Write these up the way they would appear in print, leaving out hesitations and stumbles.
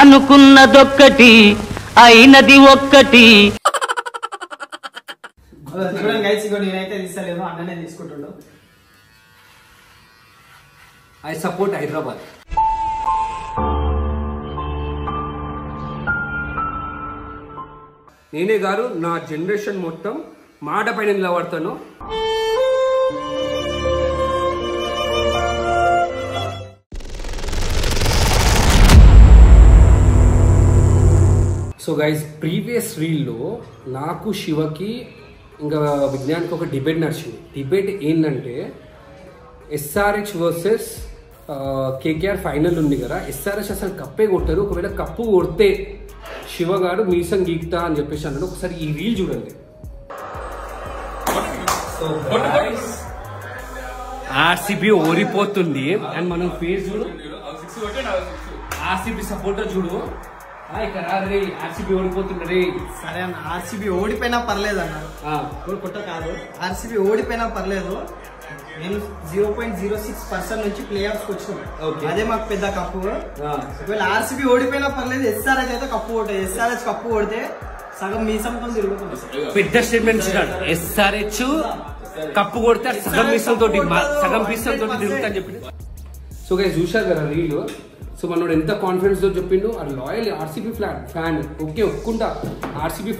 అనుకున్నదొక్కటి అయినది ఒక్కటి. చూడండి గైస్, ఇగో నేనైతే తీస్తలేను, అన్ననే తీసుకుంటుండు. I support Hyderabad. నేనే గారు నా జనరేషన్ మొత్తం మాట పైన నిలబడతాను. సో గైస్, ప్రీవియస్ రీల్లో నాకు శివకి ఇంకా విజ్ఞానికి ఒక డిబేట్ నడిచింది. డిబేట్ ఏంటంటే ఎస్ఆర్హెచ్ వర్సెస్ కేకేఆర్ ఫైనల్ ఉంది కదా. ఎస్ఆర్హెచ్ అసలు కప్పే కొట్టారు, ఒకవేళ కప్పు కొడితే శివగాడు మీసం గీక్తా అని చెప్పేసి అన్నాడు. ఒకసారి ఈ రీల్ చూడండి. ఆర్సీబీ ఓడిపోతుంది అండ్ మనం ఫేస్ చూడు, ఆర్సీబీ సపోర్టర్ చూడు, ఇక్కడ ఆర్సీబీ ఓడిపోతుంది. సరే అన్న, ఆర్సీబీ ఓడిపోయినా పర్లేదు అన్న, కొట్ట కాదు. ఆర్సీబీ ఓడిపోయినా పర్లేదు, నేను 0.06% నుంచి ప్లే ఆఫ్స్ వచ్చినాం, అదే మాకు పెద్ద కప్పు. ఒకవేళ ఆర్సీబీ ఓడిపోయినా పర్లేదు, ఎస్ఆర్హెచ్ అయితే కప్పు కొట్టే. ఎస్ఆర్హెచ్ కప్పు కొడితే సగం మీసంతో తిరుగుతుంది. పెద్ద స్టేట్మెంట్ ఇచ్చినాడు. ఎస్ఆర్హెచ్ కప్పు కొడితే సగం మీసంతో తిరుగుతా అని చెప్పింది. సో గైస్ చూశారు కదా రీల్. సో మనోడు ఎంత కాన్ఫిడెన్స్ తో చెప్పిండు. ఆ లాయల్ ఆర్సీబీ ఫ్యాన్, ఓకే ఒప్పుకుంటా, ఆర్సీబీ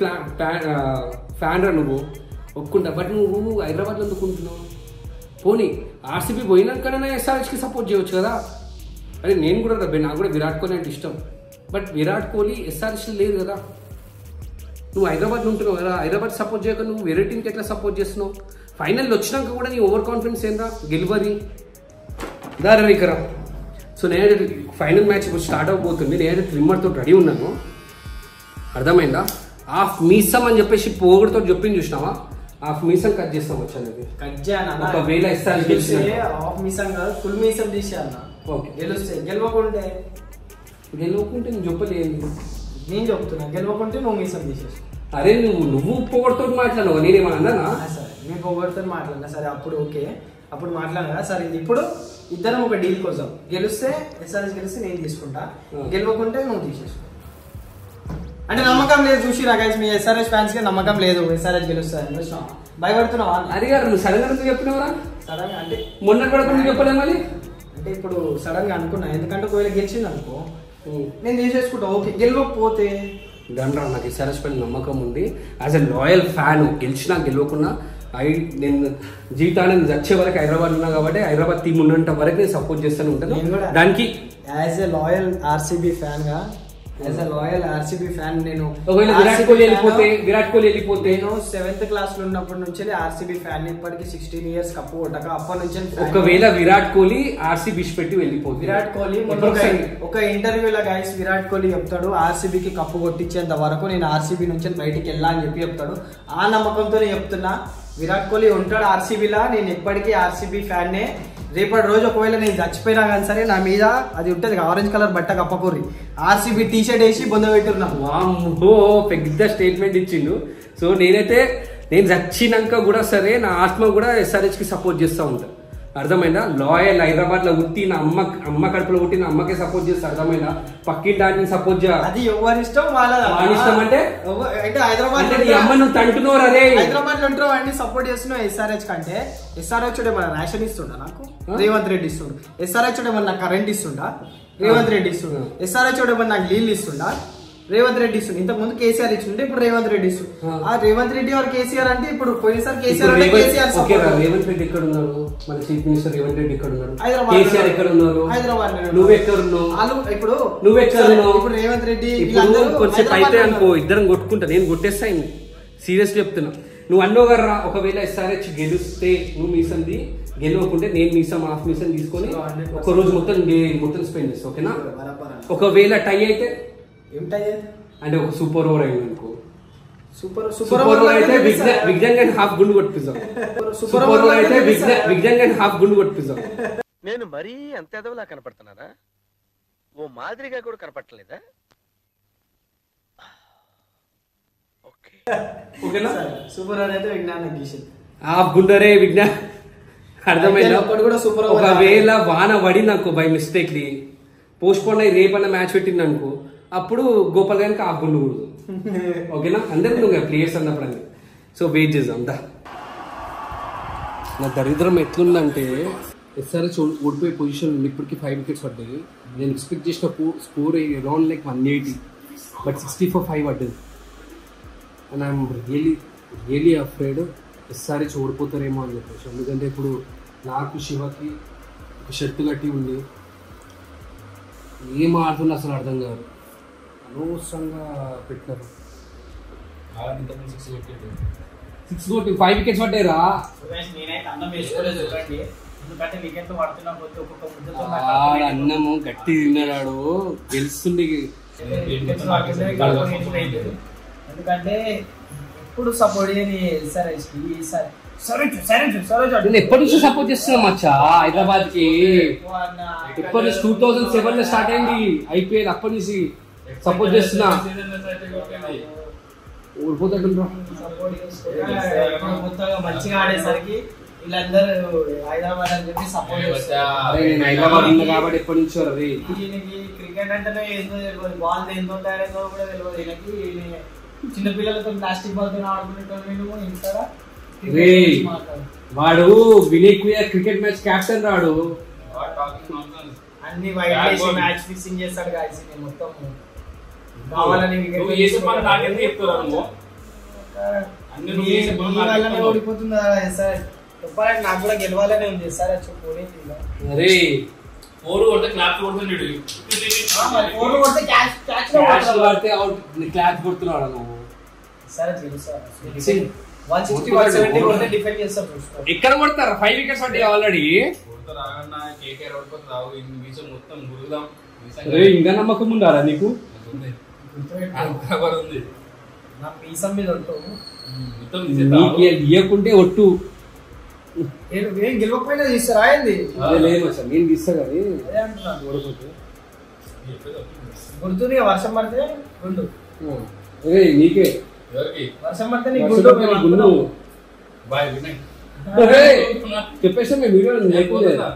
ఫ్యాన్ రా నువ్వు, ఒప్పుకుంటా. బట్ నువ్వు హైదరాబాద్ లో ఎందుకుంటున్నావు? పోనీ ఆర్సీబీ పోయినాకనే ఎస్ఆర్హెచ్కి సపోర్ట్ చేయవచ్చు కదా. అదే నేను కూడా నాకు కూడా విరాట్ కోహ్లీ అంటే ఇష్టం, బట్ విరాట్ కోహ్లీ ఎస్ఆర్హెచ్ లేదు కదా. నువ్వు హైదరాబాద్ ఉంటున్నావు కదా, హైదరాబాద్ సపోర్ట్ చేయక నువ్వు వేరే టీంకి ఎట్లా సపోర్ట్ చేస్తున్నావు? ఫైనల్ వచ్చినాక కూడా నీ ఓవర్ కాన్ఫిడెన్స్ ఏందా? గెలువది దారా. సో నేనైతే ఫైనల్ మ్యాచ్ ఇప్పుడు స్టార్ట్ అవబోతుంది. నేనైతే ట్రిమ్మర్తో రెడీ ఉన్నాను, అర్థమైందా? హాఫ్ మీసం అని చెప్పేసి పోగొడుతో చెప్పింది చూసినావా? హాఫ్ మీసం కట్ చేస్తాం వచ్చాను. కట్ చేయను, ఒకవేళ ఇస్తాను హాఫ్ మీసం కాదు, ఫుల్ మీసం తీసేయాలన్నా. ఓకే, గెలుస్తే గెలవకుంటే నేను చెప్పలేదు, నేను చెప్తున్నా. గెలవకుంటే నువ్వు మీసం తీసేసి. అరే నువ్వు పొగడుతో మాట్లాడినావు, నేనేమన్నా? సరే, నేను పొగడుతో మాట్లాడినా సరే, అప్పుడు ఓకే, అప్పుడు మాట్లాడినా సరే. ఇప్పుడు ఇద్దరం ఒక డీల్ కోసం, గెలిస్తే ఎస్ఆర్హెచ్ గెలిస్తే నేను తీసుకుంటా, గెలవకుంటే నువ్వు తీసేసుకో. అంటే నమ్మకం లేదు చూసిరా గైస్, మీ ఎస్ఆర్హెచ్ ఫ్యాన్స్ కి నమ్మకం లేదు ఎస్ఆర్హెచ్ గెలుస్తుంది. భయపడుతున్నావా? అది గారు నువ్వు సడన్ గా చెప్పినవరా? సడన్ గా అంటే మొన్న కూడా నువ్వు చెప్పలే మళ్ళీ. అంటే ఇప్పుడు సడన్ గా అనుకున్నా, ఎందుకంటే ఒకవేళ గెలిచింది అనుకో నేను తీసేసుకుంటా. ఓకే, గెలవకపోతే దండ్రా, నాకు ఎస్ఆర్హెచ్ పైన నమ్మకం ఉంది. యాజ్ ఎ లాయల్ ఫ్యాన్, గెలిచినా గెలవకున్నా నేను జీవితాన్ని చచ్చే వరకు హైదరాబాద్ ఉన్నా కాబట్టి హైదరాబాద్ టీం ఉన్నంత వరకు నేను సపోర్ట్ చేస్తూనే ఉంటాను. దానికి as a loyal RCB fan గా, as a loyal RCB fan నేను విరాట్ కోహ్లీ వెళ్ళిపోతే నేను 7th క్లాస్ లో ఉన్నప్పటి నుంచి ఆర్సీబీ ఫ్యాన్, ఇప్పటికి 16 years కప్పు కొట్టక అప్పటి నుంచి. ఒకవేళ విరాట్ కోహ్లీ ఆర్సీబీ పెట్టి వెళ్ళిపోతుంది. విరాట్ కోహ్లీ ఒక ఇంటర్వ్యూలో గైస్ విరాట్ కోహ్లీ చెప్తాడు, ఆర్సీబీకి కప్పు కొట్టించేంత వరకు నేను ఆర్సీబీ నుంచి బయటికి వెళ్ళా అని చెప్పి చెప్తాడు. ఆ నమ్మకంతో చెప్తున్నా, విరాట్ కోహ్లీ ఉంటాడు ఆర్సీబీలా, నేను ఎప్పటికీ ఆర్సీబీ ఫ్యాన్నే. రేపటి రోజు ఒకవేళ నేను చచ్చిపోయినా కానీ సరే, నా మీద అది ఉంటుంది ఆరెంజ్ కలర్ బట్ట కప్పకూరి, ఆర్సీబీ టీ షర్ట్ వేసి బొంద పెట్టున్నా. వామ్మో, పెద్ద స్టేట్మెంట్ ఇచ్చిండు. సో నేను చచ్చినాక కూడా సరే, నా ఆత్మ కూడా ఎస్ఆర్హెచ్ కి సపోర్ట్ చేస్తూ ఉంటాను, అర్థమైందా? లాయల్ హైదరాబాద్ లో ఉట్టి నా అమ్మ కడుపులో ఉట్టి నా అమ్మకే సపోర్ట్ చేస్తా, అర్థమైందా? పక్కింటి దాన్ని సపోర్ట్ చేయ, అది ఎవరి ఇష్టం వాళ్ళ ఇష్టం. అంటే హైదరాబాద్ హైదరాబాద్ లో ఉంటారు అన్ని సపోర్ట్ చేస్తున్నావు ఎస్ఆర్హెచ్ కంటే. ఎస్ఆర్హెచ్ ఏమన్నా రేషన్ ఇస్తుండా నాకు? రేవంత్ రెడ్డి ఇస్తుండు. ఎస్ఆర్హెచ్ ఏమన్నా కరెంట్ ఇస్తుండా? రేవంత్ రెడ్డి ఇస్తుండు. ఎస్ఆర్హెచ్ ఏమన్నా నాకు నీళ్ళు ఇస్తుండా? రేవంత్ రెడ్డి ఇస్తుంది. ఇంతకు ముందు కేసీఆర్ ఇస్తుంటే ఇప్పుడు రేవంత్ రెడ్డి ఇస్తుంది. ఆ రేవంత్ రెడ్డి వారు కేసీఆర్ అంటే ఇప్పుడు పోయినసారి కేసీఆర్ రేవంత్ రెడ్డి ఎక్కడ ఉన్నారు? మన చీఫ్ మినిస్టర్ రేవంత్ రెడ్డి ఎక్కడ ఉన్నారు? కేసీఆర్ ఎక్కడ ఉన్నారు? హైదరాబాద్. నువ్వు ఎక్కడ ఉన్నావు? ఇప్పుడు నువ్వు ఎక్కడ ఉన్నావు? ఇప్పుడు రేవంత్ రెడ్డి కొంచెం అయితే అనుకో, ఇద్దరం కొట్టుకుంటా, నేను కొట్టేస్తా. సీరియస్ చెప్తున్నా. నువ్వు అన్నో గారా, ఒకవేళ ఎస్ఆర్హెచ్ గెలిస్తే నువ్వు మీసంది, గెలవకుంటే నేను మీసం హాఫ్ మీసం తీసుకొని ఒక రోజు మొత్తం స్పెండ్ చేస్తా, ఓకేనా? ఒకవేళ టై అయితే అంటే ఒక సూపర్ ఓవర్ అయింది అనుకో, సూపర్ ఓవర్ అయితే విజ్ఞాన్ గంట హాఫ్ గుండు కొట్టిస్తాం. సూపర్ ఓవర్ అయితే విజ్ఞాన్ గంట హాఫ్ గుండు కొట్టిస్తాం. నేను మరీ అంత ఎదవలా కనపడుతున్నారా? ఓ మాదిరిగా కూడా కనపడలేదా? ఓకేనా? సూపర్ ఓవర్ అయితే విజ్ఞాన్ హాఫ్ గుండరే విజ్ఞాన్ అర్థమైందా? ఒక్కడు కూడా సూపర్ ఓవర్ ఒకవేళ వాన పడింది అనుకో బై మిస్టేక్లీ పోస్ట్ పోన్ అయ్యి రేపన్న మ్యాచ్ పెట్టింది అనుకో అప్పుడు గోపాల్ గారికి ఆగుండకూడదు. ఓకేనా? అందరికి నువ్వు ప్లేయర్స్ అన్నప్పుడు అని. సో వెయిట్ చేద్దాం దా. నా దరిద్రం ఎట్లుందంటే ఎస్ఆర్హెచ్ ఓడిపోయే పొజిషన్ ఇప్పటికి 5 వికెట్స్ పడ్డాయి. నేను ఎక్స్పెక్ట్ చేసిన స్కోర్ అరౌండ్ లైక్ 180, బట్ 64-5 పడ్డది. And I'm really afraid SRH ఓడిపోతారేమో అని చెప్పేసి. ఎందుకంటే ఇప్పుడు నాకు శివకి ఒక షర్ట్ కట్టి ఉంది, ఏం ఆడుతుందో అసలు అర్థం కాదు. అనవసరంగా పెట్టినారు. 6 కొట్టి 5 వికెట్స్ పడ్డాయిరా. అన్నము గట్టి తిన్నాడు గెలుస్తుంది. ఎందుకంటే ఎప్పుడు సపోర్ట్ చేయని నేను ఎప్పటి నుంచి సపోర్ట్ చేస్తున్నా మచ్చా హైదరాబాద్ కి. ఎప్పటి నుంచి 2007 లో స్టార్ట్ అయింది ఐపీఎల్. అప్పటి నుంచి సపోర్ట్ చేస్తున్నా. ఓడిపోతాడు మంచిగా ఆడేసరికి వీళ్ళందరూ హైదరాబాద్ అని చెప్పి సపోర్ట్ చేస్తారు. నేను హైదరాబాద్ ఉన్నా కాబట్టి ఎప్పటి నుంచో రీ ఈయనకి క్రికెట్ అంటేనే ఏందో తెలియదు, బాల్ ఏందో తయారైందో కూడా తెలియదు. ఈయనకి చిన్నపిల్లలతో ప్లాస్టిక్ బాల్ తో ఆడుకునేటోళ్ళు ఇంకా వాడు వినయ్ క్రికెట్ మ్యాచ్ క్యాప్టెన్ రాడు. అన్ని వైట్ మ్యాచ్ ఫిక్సింగ్ చేస్తాడు గాయస్. మొత్తం కావాలని ఓడిపోతుంది సార్. చెప్పాలంటే నాకు కూడా గెలవాలనే ఉంది సార్. క్లాచ్ కొడుతున్నాడు నువ్వు. ఎక్కడ కొడతారు? 5 వికెట్స్ పడ్డాయి ఆల్రెడీ. ఇంకా నమ్మకం ఉండాలా నీకు? ఇయ్యకుంటే ఒట్టు గెలవకపోయినా తీస్తారా? లేదు సార్ నేను తీస్తా కానీ గుర్తుంది. వర్షం పడితే గుండు నీకే వర్షం పడితే నీకు గుండు చెప్పేసి మేము వీడియో లేకుండా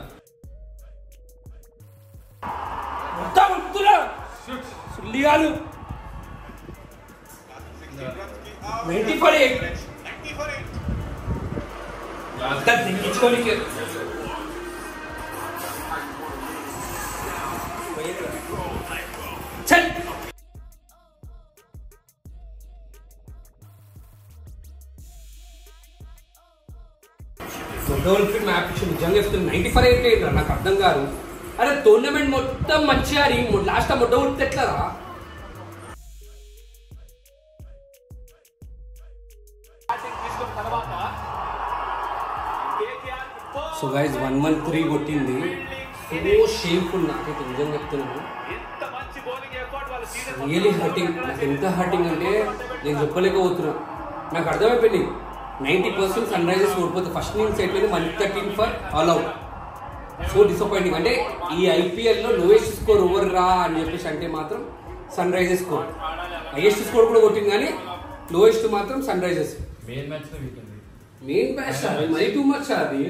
నిజంగా 94 నాకు అర్థం కాదు. అరే టోర్నమెంట్ మొత్తం మంచిగా లాస్ట్ మొట్ట కొడితే ఎట్లరా? సో గైస్ 113 కొట్టింది. So shameful. నాకైతే నిజంగా చెప్తున్నాను, రియలీ హర్టింగ్. నాకు ఎంత హర్టింగ్ అంటే నేను చెప్పలేకపోతున్నా. నాకు అర్థమైపోయింది 90% సన్ రైజర్స్ ఓడిపోతే. ఫస్ట్ ఇన్నింగ్స్ అయిపోయింది 113 for all out. So disappointing. అంటే ఈ ఐపీఎల్లో లోయెస్ట్ స్కోర్ ఓవర్ రా అని చెప్పేసి అంటే మాత్రం Sunrisers score. Highest score కూడా కొట్టింది కానీ లోయెస్ట్ మాత్రం సన్ రైజర్స్. మెయిన్ మ్యాచ్ మరీ టూ మచ్. అది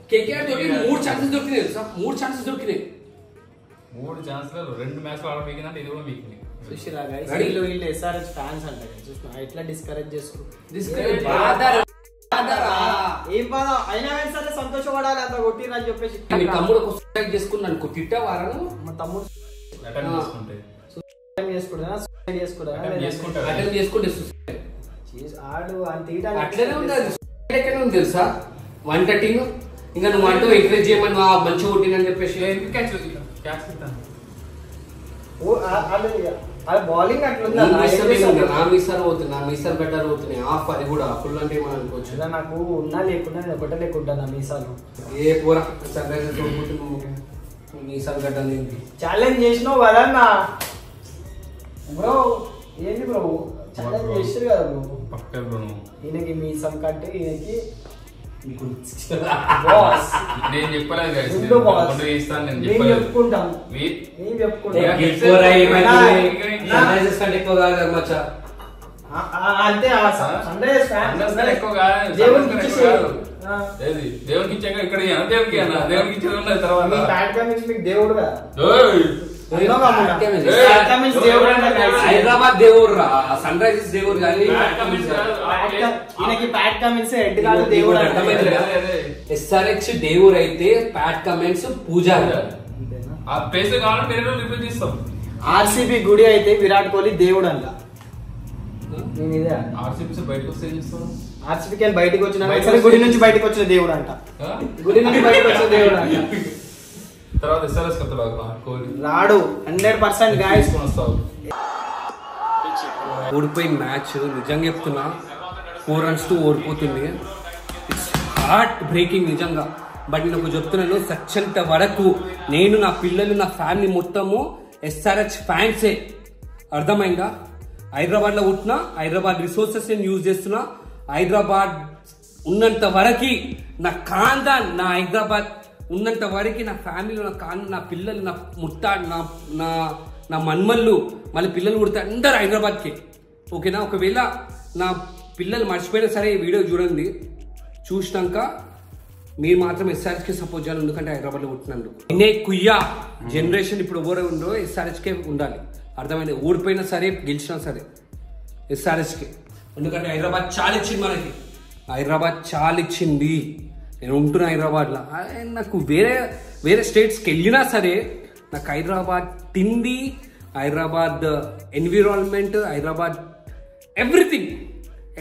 కేకేఆర్ తోటి 3 ఛాన్సెస్ దొరికినాయి తెలుసా? 3 ఛాన్సెస్ దొరికినాయి. 3 ఛాన్స్లలో 2 మ్యాచ్లు ఆడ మిగిలిన ఇది కూడా మిగిలింది. వీళ్ళు ఎస్ఆర్హెచ్ ఫ్యాన్స్ అంటే ఎట్లా డిస్కరేజ్ చేసుకుంటారు? ఏం బాధ అయినా సరే సంతోషపడాలి. అంత కొట్టిరని చెప్పేసి మీ తమ్ముడు చేసుకున్నాను తిట్టా వారను. మా తమ్ముడు ఆడు అట్లనే ఉంది తెలుసా? 113 ఇంకా నువ్వు అంటూ ఎంకరేజ్ చేయమని మంచిగా కొట్టిందని చెప్పేసి బౌలింగ్ అట్లా నా మీసార్ పోతుంది, నా మీసార్ బెటర్ అవుతున్నాయి. ఆఫ్ అది కూడా ఫుల్ అంటే ఏమని అనుకోవచ్చు. నాకు ఉన్నా లేకున్నా నేను ఒకటే లేకుండా నా మీసాలు ఏ పూరా మీసాలు గడ్డలు ఛాలెంజ్ చేసినావు కదా నా బ్రో. ఏంటి బ్రో ఛాలెంజ్ చేసారు కదా బ్రో. ఈయనకి మీసం కంటే ఈయనకి నేను చెప్పలేదు చెప్పుకుంటాం. అంటే సన్ రైజర్స్ ఫ్యాన్ దేవుడికి ఏది దేవునికి ఇచ్చాక ఇక్కడ దేవునికి అన్న దేవునికి ఇచ్చేది ఉన్నది తర్వాత మీ బ్యాడ్ కమెంట్స్ మీకు దేవుడు కదా ఏయ్! హైదరాబాద్ దేవుడు రా, సన్ రైజర్స్ దేవుడు కానీ ఈయనకి బ్యాడ్ కమెంట్స్ హెడ్ కాదు దేవుడు ఎస్ఆర్హెచ్ దేవుడు అయితే బ్యాడ్ కమెంట్స్ పూజారి. ఆ ప్లేస్ కావాలంటే వేరే రోజు రిపీట్ చేస్తాం. ఆర్సీబీ గుడి అయితే విరాట్ కోహ్లీ దేవుడు అంట. నేను ఇదే ఆర్సీపీ బయటకు వస్తే ఏం చేస్తాం? ఆర్సీబీకి బయటకు వచ్చిన గుడి నుంచి బయటకు వచ్చిన దేవుడు అంట. గుడి నుంచి బయటకు వచ్చిన దేవుడు అంట. తర్వాత ఎస్ఆర్ఎస్ కొత్తలాగా కోహ్లీ రాడు 100% గాయస్. ఓడిపోయిన మ్యాచ్ నిజంగా చెప్తున్నా 4 runs తో ఓడిపోతుంది. ఇట్స్ హార్ట్ బ్రేకింగ్ నిజంగా. బట్ నేను ఒక చెప్తున్నాను, సచ్చంత వరకు నేను నా పిల్లలు నా ఫ్యామిలీ మొత్తము ఎస్ఆర్హెచ్ ఫ్యాన్సే. అర్థమైందా? హైదరాబాద్ లో ఉంటున్నా, హైదరాబాద్ రిసోర్సెస్ నేను యూజ్ చేస్తున్నా. హైదరాబాద్ ఉన్నంత వరకు నా ఖాందాన్, నా హైదరాబాద్ ఉన్నంత వరకు నా ఫ్యామిలీలో నా పిల్లలు, నా ముట్టా, నా మన్మళ్ళు, మళ్ళీ పిల్లలు పుడితే అందరు హైదరాబాద్కి. ఓకేనా? ఒకవేళ నా పిల్లలు మర్చిపోయినా సరే ఈ వీడియో చూడండి, చూసినాక మీరు మాత్రం ఎస్ఆర్హెచ్కి సపోర్ట్ చేయాలి. ఎందుకంటే హైదరాబాద్లో పుట్టినందుకు ఇన్నే కుయ్యా జనరేషన్ ఇప్పుడు ఎవరు ఉండో ఎస్ఆర్హెచ్కే ఉండాలి. అర్థమైంది? ఓడిపోయినా సరే గెలిచినా సరే ఎస్ఆర్హెచ్కి. ఎందుకంటే హైదరాబాద్ చాలా ఇచ్చింది మనకి, హైదరాబాద్ చాలా ఇచ్చింది. నేను ఉంటున్నా హైదరాబాద్లో. నాకు వేరే స్టేట్స్కి వెళ్ళినా సరే నాకు హైదరాబాద్ తిండి, Hyderabad environment, Hyderabad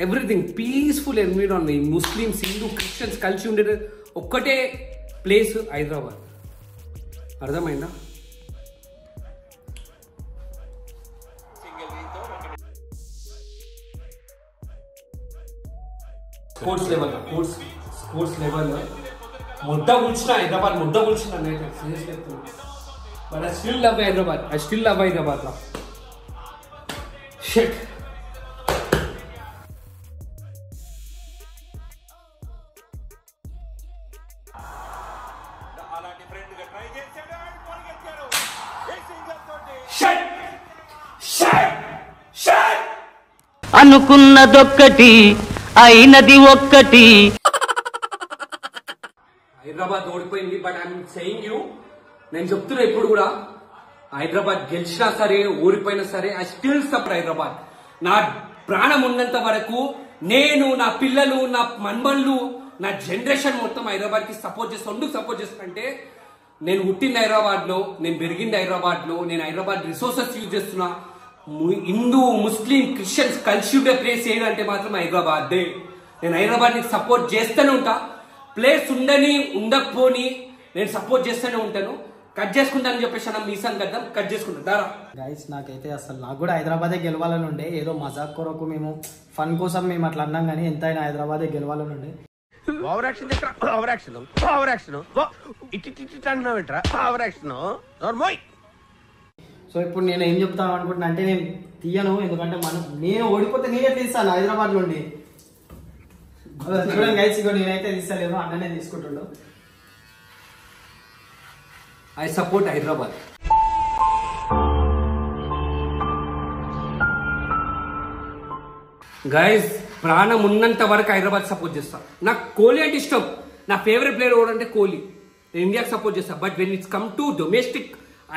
everything peaceful environment. Muslims, Hindu, Christians కలిసి ఉండేది ఒక్కటే ప్లేస్ హైదరాబాద్. అర్థమైందా? స్పోర్ట్స్ లెవెల్ ముద్ద కూర్చున్న హైదరాబాద్, ముద్ద కూర్చున్నా నేను సీరియస్ చెప్తున్నా. But I still love Hyderabad రా. షిట్. అనుకున్నదొక్కటి అయినది ఒక్కటి. హైదరాబాద్ ఓడిపోయింది. బట్ ఐఎమ్ సేయింగ్ యూ, నేను చెప్తున్నా ఇప్పుడు కూడా, హైదరాబాద్ గెలిచినా సరే ఓడిపోయినా సరే ఐ స్టిల్ సపోర్ట్ హైదరాబాద్. నా ప్రాణం ఉన్నంత వరకు నేను, నా పిల్లలు, నా మన్మళ్ళు, నా జనరేషన్ మొత్తం హైదరాబాద్ కి సపోర్ట్ చేస్తాను. ఎందుకు సపోర్ట్ చేస్తానంటే నేను పుట్టింది హైదరాబాద్ లో, నేను పెరిగింది హైదరాబాద్ లో, నేను హైదరాబాద్ రిసోర్సెస్ యూజ్ చేస్తున్నా. హిందూ, ముస్లిం, క్రిస్టియన్స్ కలిసి ఉండే ప్లేస్ ఏంటంటే మాత్రం హైదరాబాద్. నేను హైదరాబాద్ ని సపోర్ట్ చేస్తూనే ఉంటా. ప్లేస్ ఉండని ఉండకపోని నేను సపోర్ట్ చేస్తూనే ఉంటాను. కట్ చేసుకుంటానని చెప్పేసి మీసాన్ కద్దాం, కట్ చేసుకుంటాను దారా. గైస్ నాకైతే అసలు నాకు కూడా హైదరాబాదే గెలవాలని ఉండే. ఏదో మజాక్ కొరకు మేము ఫన్ కోసం మేము అట్లా అన్నాం, కానీ ఎంతైనా హైదరాబాదే గెలవాలని ఉండే. సో ఇప్పుడు నేను ఏం చెప్తాను అనుకుంటున్నా అంటే, నేను తీయను. ఎందుకంటే నేను ఓడిపోతే నేనే తీస్తాను హైదరాబాద్ నుండి. చూడండి గైస్, ఇగో నేనైతే తీస్తలేను, అన్ననే తీసుకుంటుండు. I support Hyderabad. గైస్, ప్రాణం ఉన్నంత వరకు హైదరాబాద్ సపోర్ట్ చేస్తా. నాకు కోహ్లీ అంటే ఇష్టం. నా ఫేవరెట్ ప్లేయర్ ఎవరు అంటే కోహ్లీ. నేను ఇండియాకి సపోర్ట్ చేస్తా. But when it's come to domestic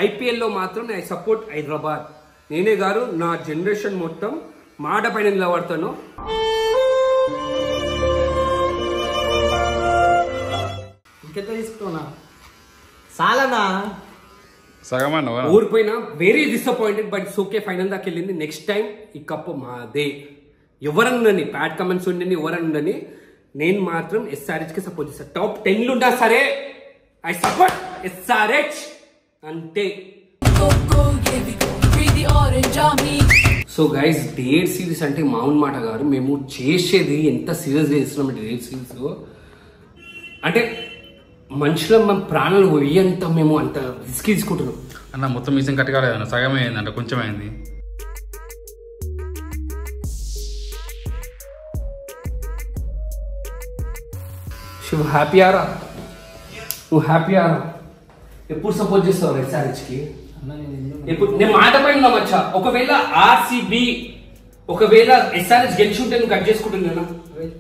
IPL లో మాత్రం ఐ సపోర్ట్ హైదరాబాద్. నేనే గారు నా జనరేషన్ మొత్తం మాట పైన నిలబడతాను. ఇంకెంత తీసుకున్నా చాలనా? ఊరిపోయినా very disappointed. But it's okay, final దాకా వెళ్ళింది. నెక్స్ట్ టైం ఈ కప్ మాదే. ఎవరన్నని బ్యాడ్ కమెంట్స్ ఉండని, ఎవరన్నని నేను మాత్రం ఎస్ఆర్హెచ్ కి సపోర్ట్ చేస్తాను. టాప్ 10 ఉన్నా సరే ఐ సపోర్ట్ ఎస్ఆర్హెచ్ అంతే. సో గైస్, డేట్ సిరీస్ అంటే మామూలు మాట కాదు. మేము చేసేది ఎంత సీరియస్ గా చేస్తున్నాం అంటే డేట్ సిరీస్ అంటే మనుషుల మన ప్రాణాలు పోయేంత మేము అంత రిస్క్ తీసుకుంటున్నాం అన్న. మొత్తం మిషన్ కట్ కాలేదన్న, సగమే అయిందంట, కొంచెం అయింది. శివ హ్యాపీ ఆరా? నువ్వు హ్యాపీ ఆరా? ఎప్పుడు సపోర్ట్ చేస్తావు ఎస్ఆర్హెచ్ కి? ఇప్పుడు నేను మాట పైన మచ్చా. ఒకవేళ ఆర్సీబీ, ఒకవేళ ఎస్ఆర్హెచ్ గెలిచి ఉంటే నువ్వు కట్ చేసుకుంటున్నా?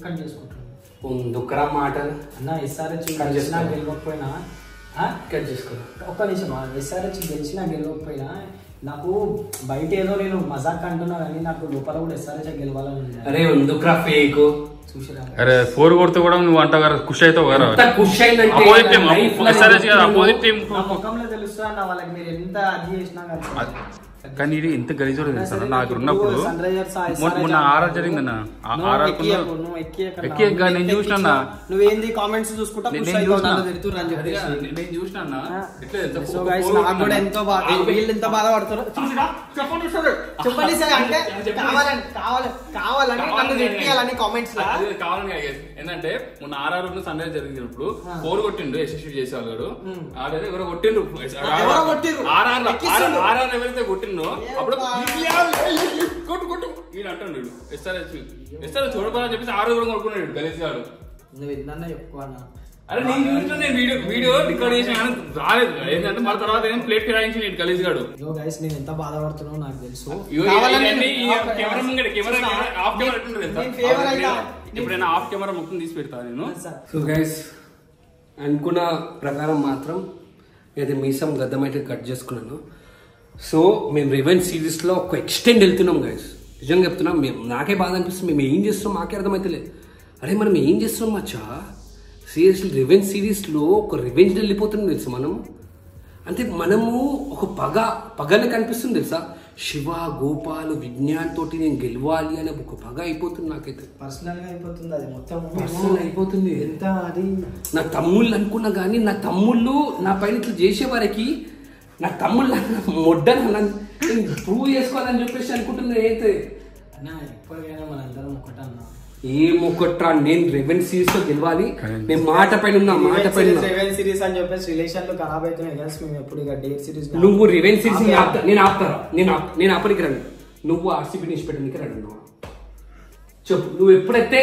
కట్ చేసుకుంటాను. దుఃఖరా మాటలు అన్న ఎస్ఆర్హెచ్ గెలిచినా గెలవకపోయినా కట్ చేసుకో. ఒక్క నిమిషం ఎస్ఆర్హెచ్ గెలిచినా గెలవకపోయినా నాకు బయట ఏదో నేను మజాక్ అంటున్నా కానీ నాకు లోపల కూడా ఎస్ఆర్హెచ్ గెలవాలని ఉంది. అరే దుఃఖరా ఫేక్ చూసిరా అరే 4 కొడితే కూడా నువ్వు అంటావు కదా ఖుషి అవుతావు కదా. ఖుషి అయిందంటే అపోజిట్ టీం ఎస్ఆర్హెచ్ కదా అపోజిట్ టీం నా ముఖంలో తెలుస్తా అన్న వాళ్ళకి మీరు ఎంత అది చేసినా కానీ. కానీ ఇది ఎంత గలీజోడు తెలుసా నాకు ఉన్నప్పుడు సన్ రైజర్స్ మొన్న ఆర్ఆర్ జరిగిందన్న ఎక్కి నేను చూసినా నువ్వేంది కామెంట్స్ చూసుకుంటా నేను చూసినా సో గైస్ నాకు కూడా ఎంతో బాగా వీళ్ళు ఎంత బాధపడతారో చెప్పండి సార్ అంటే కావాలని నన్ను తిట్టియాలని కామెంట్స్ కావాలని ఏంటంటే మొన్న ఆర్ఆర్ సన్ రైజ్ జరిగినప్పుడు 4 కొట్టిండు యశస్వి చేసేవాళ్ళు ఆడేదో ఎవరో కొట్టిండ్రు ఆర్ఆర్ ఎవరైతే కొట్టిండ్రు అప్పుడు కొట్టు కొట్టు ఈయన అంటాడు ఎస్ఆర్హెచ్ చూడబోదని చెప్పేసి 6 కూడా కొనుక్కున్నాడు గలీజ్ గాడు. నువ్వు విన్నా చెప్పుకోనా అరే నేను చూస్తున్నా వీడియో రికార్డ్ చేసి రాలేదు ఏంటంటే మన తర్వాత ఏం ప్లేట్ ఫిరాయించి నేను గలీజ్ గాడు. గైస్ నేను ఎంత బాధపడుతున్నావు నాకు తెలుసు. ఎప్పుడైనా ఆఫ్ కెమెరా మొత్తం తీసి పెడతా నేను. సో గైస్ అనుకున్న ప్రకారం మాత్రం ఏదో మీసం గద్దమైతే కట్ చేసుకున్నాను. సో మేము రివెంజ్ సిరీస్ లో ఒక ఎక్స్టెండ్ వెళ్తున్నాం గైస్. నిజంగా చెప్తున్నాం, మేము నాకే బాధ అనిపిస్తుంది. మేము ఏం చేస్తున్నాం మాకే అర్థమైతలే. అరే మనం ఏం చేస్తున్నాం మచ్చా, సీరియస్లీ రివెంజ్ సిరీస్లో ఒక రివెంజ్ వెళ్ళిపోతుంది తెలుసా మనం. అంటే మనము ఒక పగనే కనిపిస్తుంది తెలుసా. శివ గోపాల్ విజ్ఞాన్ తోటి నేను గెలవాలి అనే ఒక పగ అయిపోతుంది నాకైతే. పర్సనల్ గా అయిపోతుంది అది మొత్తం పర్సనల్ అయిపోతుంది. ఎంత అది నా తమ్ముళ్ళు అనుకున్నా కానీ నా తమ్ముళ్ళు నా పైన ఇట్లా చేసే వారికి నా తమ్ముళ్ళు మొడ్డని ప్రూవ్ చేసుకోవాలని చెప్పేసి అనుకుంటున్నా. అయితే అన్నా ఎప్పటికైనా మనందరం ఒకటన్నా ఏమొకట్రా నేను రెవెన్ సిరీస్ లో గెలవాలి. నేను మాట పైన ఉన్నా, మాట పైన రెవెన్ సిరీస్ అని చెప్పేసి రిలేషన్ లో ఖరాబ్ అవుతున్నాయి గైస్. మేము ఎప్పుడు ఇక డేట్ సిరీస్ నువ్వు రెవెన్ సిరీస్ నేను ఆపుతారా, నేను ఆపనికి రండి. నువ్వు ఆర్సీబీ నిష్ పెట్టడానికి రండి. నువ్వు చెప్పు, నువ్వు ఎప్పుడైతే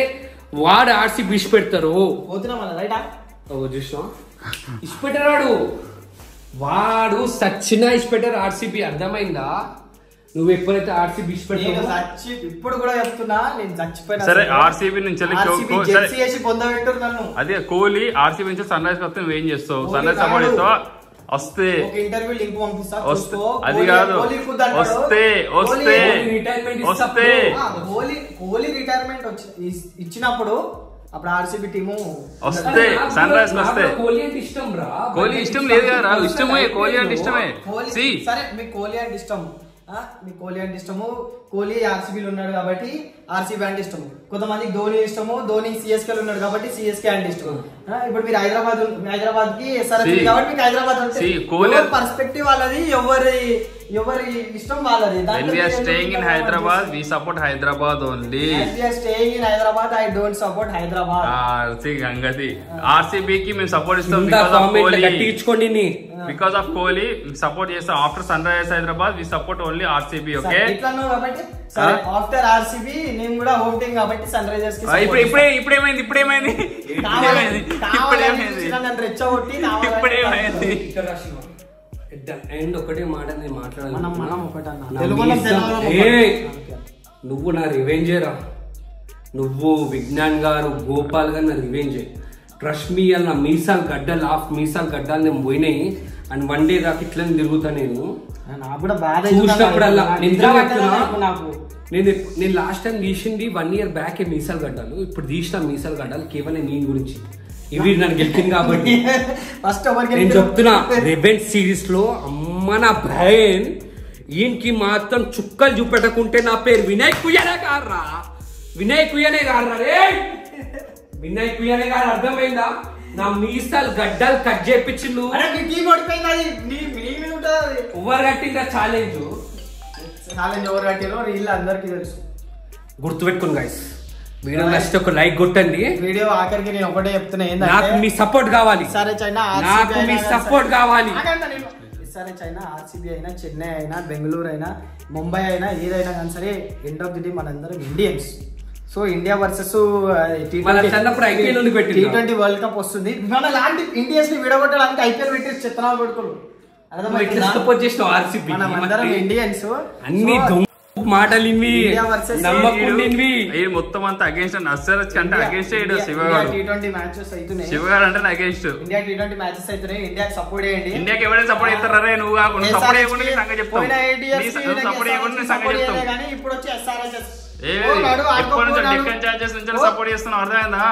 వాడు ఆర్సీబీ ఇష్ పెడతారో పోతున్నాం అన్న రైటా చూసినా ఇష్ పెట్టరాడు వాడు సచ్చినా ఇష్ పెట్టారు ఆర్సీబీ. అర్థమైందా? నువ్వు ఎప్పుడైతే ఆర్సీబీ ఇష్ పెడతావు ఇప్పుడు కూడా చెప్తున్నా నేను చచ్చిపోయినా. సరే ఆర్సీబీ నుంచి అదే కోహ్లీ ఆర్సీబీ నుంచి సన్ రైజ్ వస్తే నువ్వేం చేస్తావు? సన్ రైజ్ సపోర్ట్ చేస్తావా? వస్తే ఇంటర్వ్యూ లింక్ పంపిస్తా. అది కాదు వస్తే కోహ్లీ రిటైర్మెంట్ ఇచ్చినప్పుడు అప్పుడు ఆర్సీబీ టీము వస్తే సన్ రైజ్ వస్తే కోహ్లీ అంటే ఇష్టం రా. కోహ్లీ ఇష్టం లేదు కదా, ఇష్టమే కోహ్లీ అంటే ఇష్టమే. సరే మీకు కోహ్లీ అంటే ఇష్టం, మీకు కోహ్లీ అంటే ఇష్టము. కోహ్లీ ఆర్సీబీలో ఉన్నాడు కాబట్టి ఆర్సీబీ అంటే ఇష్టము. కొంతమందికి ధోని ఇష్టము, ధోని సిఎస్కే ఉన్నాడు కాబట్టి సిఎస్కే అంటే ఇష్టం. ఇప్పుడు మీరు హైదరాబాద్ కి ఎస్ఆర్హెచ్ కాబట్టి మీకు హైదరాబాద్ అంటే పర్స్పెక్టివ్ వాళ్ళది, ఎవరి ఇష్టం వాళ్ళది. When we are staying in Hyderabad, we support Hyderabad only. When we are staying in Hyderabad, I don't support Hyderabad. గంగతి RCB కి మేము సపోర్ట్ ఇస్తాం because of Kohli. గట్టించుకోండి ని because of Kohli సపోర్ట్ చేస్తాం. After Sunrisers Hyderabad we support only RCB. Okay ఇట్లాను కాబట్టి సరే after RCB నేను కూడా హోమ్ టీం కాబట్టి సన్ రైజర్స్ కి ఇప్పుడేమైంది నన్ను రెచ్చగొట్టి అండ్ ఒకటే మాట నేను మాట్లాడాలి. నువ్వు నా రివెంజేరా, నువ్వు విజ్ఞాన్ గారు గోపాల్ గారు నా రివెంజే. ట్రస్ట్ మీ అన్న మీసాలు గడ్డలు మీసాలు గడ్డలు నేను పోయినాయి. అండ్ 1 డే దాకా ఇట్లనే తిరుగుతా. నేను చూసినప్పుడల్లా నేను లాస్ట్ టైం తీసింది 1 year బ్యాక్ మీసాలు గడ్డలు. ఇప్పుడు తీసిన మీసాలు గడ్డలు కేవలం నీ గురించి. ఇవి నన్ను గెలిచింది కాబట్టి ఫస్ట్ నేను చెప్తున్నా. రివెంజ్ సిరీస్ లో అమ్మ నా భయన్ ఈయనకి మాత్రం చుక్కలు చూపెట్టకుంటే నా పేరు వినయ్ కుయ్యనే గారా. వినయ్ కుయ్యనే గారా రే, వినయ్ కుయ్యనే గారు. అర్థమైందా? నా మీసాలు గడ్డలు కట్ చేయించిండు. ఎవరు కట్టిందా ఛాలెంజ్? ఎవరు కట్టిరో వీళ్ళు అందరికి తెలుసు. గుర్తుపెట్టుకోండి గైస్, వీడియో నచ్చితే ఒక లైక్ కొట్టండి. వీడియో ఆఖరికి నేను ఒకటే చెప్తున్నా, నాకు మీ సపోర్ట్ కావాలి. సరే చైనా నాకు మీ సపోర్ట్ కావాలి. సరే చైనా ఆర్సీబీ అయినా, చెన్నై అయినా, బెంగళూరు అయినా, ముంబై అయినా, ఏదైనా కానీ సరే ఎండ్ ఆఫ్ ది డే మనందరం Indians. So India versus T20 world cup వస్తుంది. మన లాంటి ఇండియన్స్ ని విడగొట్టడానికి ఐపీఎల్ పెట్టి చిత్తనాలు కొడుకోరు. సపోర్ట్ చేసిన ఆర్సీబీ మనం అందరం ఇండియన్స్. అన్ని మాటలు ఇన్వి నమ్మకుండివి మొత్తం అంతా అగేన్స్ట్ అస్సలు అంటే అగేన్స్ట్ శివగాడు T20 మ్యాచెస్ అవుతున్నాయి. శివగాడు అంటే అగేన్స్ట్ ఇండియా T20 మ్యాచెస్ అవుతున్నాయి. ఇండియాకి సపోర్ట్ చేయండి. ఇండియాకి ఎవరైనా సపోర్ట్ చేస్తారా? నువ్వు కాకుండా సపోర్ట్ చేయకుండా నీ సంగతి చెప్తావు. పోయిన 8 years సపోర్ట్ చేయకుండా నీ సంగతి చెప్తావు. కానీ ఇప్పుడు వచ్చి SRHs ఎప్పటి నుంచి డెక్కన్ ఛార్జెస్ నుంచి సపోర్ట్ చేస్తున్నావు, అర్థమైందా?